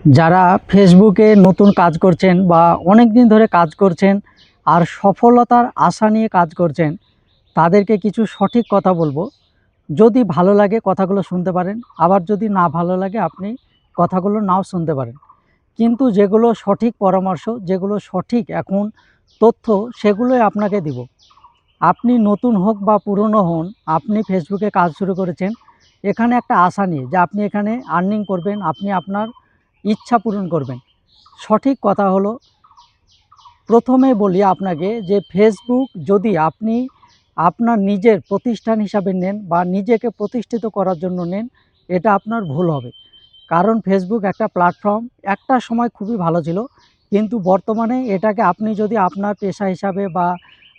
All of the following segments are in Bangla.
যারা ফেসবুকে নতুন কাজ করছেন বা অনেক দিন ধরে কাজ করছেন আর সফলতার আশা নিয়ে কাজ করছেন, তাদেরকে কিছু সঠিক কথা বলবো। যদি ভালো লাগে কথাগুলো শুনতে পারেন, আবার যদি না ভালো লাগে আপনি কথাগুলো নাও শুনতে পারেন। কিন্তু যেগুলো সঠিক পরামর্শ, যেগুলো সঠিক এখন তথ্য, সেগুলোই আপনাকে দিব। আপনি নতুন হোক বা পুরনো হন, আপনি ফেসবুকে কাজ শুরু করেছেন এখানে একটা আশা নিয়ে যে আপনি এখানে আর্নিং করবেন, আপনি আপনার ইচ্ছা পূরণ করবেন। সঠিক কথা হলো, প্রথমে বলি আপনাকে যে ফেসবুক যদি আপনি আপনার নিজের প্রতিষ্ঠান হিসাবে নেন বা নিজেকে প্রতিষ্ঠিত করার জন্য নেন, এটা আপনার ভুল হবে। কারণ ফেসবুক একটা প্ল্যাটফর্ম, একটা সময় খুবই ভালো ছিল, কিন্তু বর্তমানে এটাকে আপনি যদি আপনার পেশা হিসাবে বা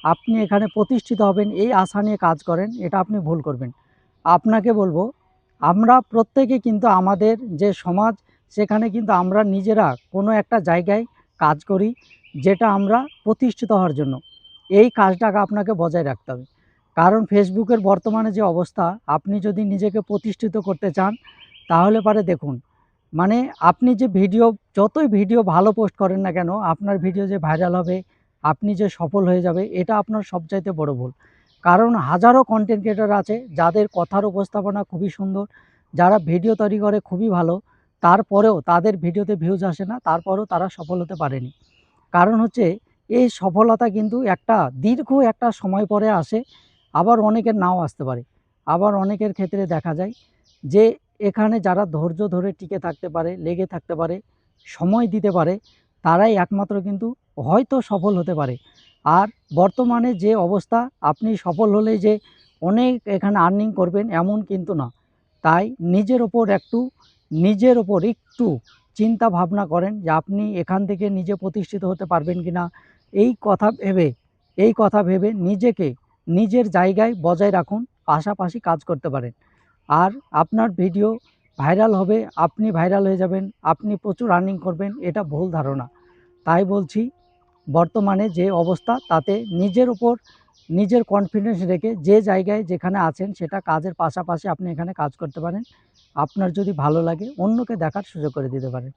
আপনি এখানে প্রতিষ্ঠিত হবেন এই আশা নিয়ে কাজ করেন, এটা আপনি ভুল করবেন। আপনাকে বলবো, আমরা প্রত্যেকে কিন্তু আমাদের যে সমাজ, সেখানে কিন্তু আমরা নিজেরা কোনো একটা জায়গায় কাজ করি, যেটা আমরা প্রতিষ্ঠিত হওয়ার জন্য। এই কাজটাকে আপনাকে বজায় রাখতে হবে। কারণ ফেসবুকের বর্তমানে যে অবস্থা, আপনি যদি নিজেকে প্রতিষ্ঠিত করতে চান, তাহলে পারে দেখুন, মানে আপনি যে ভিডিও, যতই ভিডিও ভালো পোস্ট করেন না কেন, আপনার ভিডিও যে ভাইরাল হবে, আপনি যে সফল হয়ে যাবে, এটা আপনার সবচাইতে বড় ভুল। কারণ হাজারো কন্টেন্ট ক্রিয়েটর আছে যাদের কথার উপস্থাপনা খুবই সুন্দর, যারা ভিডিও তৈরি করে খুবই ভালো, তারপরেও তাদের ভিডিওতে ভিউজ আসে না, তারপরেও তারা সফল হতে পারেনি। কারণ হচ্ছে, এই সফলতা কিন্তু একটা দীর্ঘ একটা সময় পরে আসে, আবার অনেকের নাও আসতে পারে। আবার অনেকের ক্ষেত্রে দেখা যায় যে এখানে যারা ধৈর্য ধরে টিকে থাকতে পারে, লেগে থাকতে পারে, সময় দিতে পারে, তারাই একমাত্র কিন্তু হয়তো সফল হতে পারে। আর বর্তমানে যে অবস্থা, আপনি সফল হলেই যে অনেক এখানে আর্নিং করবেন এমন কিন্তু না। তাই নিজের ওপর একটু চিন্তা ভাবনা করেন যে আপনি এখান থেকে নিজে প্রতিষ্ঠিত হতে পারবেন কিনা। এই কথা ভেবে নিজেকে নিজের জায়গায় বজায় রাখুন, পাশাপাশি কাজ করতে পারেন। আর আপনার ভিডিও ভাইরাল হবে, আপনি ভাইরাল হয়ে যাবেন, আপনি প্রচুর আর্নিং করবেন, এটা ভুল ধারণা। তাই বলছি, বর্তমানে যে অবস্থা, তাতে নিজের উপর নিজের কনফিডেন্স রেখে যে জায়গায় যেখানে আছেন সেটা কাজের পাশাপাশি আপনি এখানে কাজ করতে পারেন। আপনার যদি ভালো লাগে অন্যকে দেখার সুযোগ করে দিতে পারেন।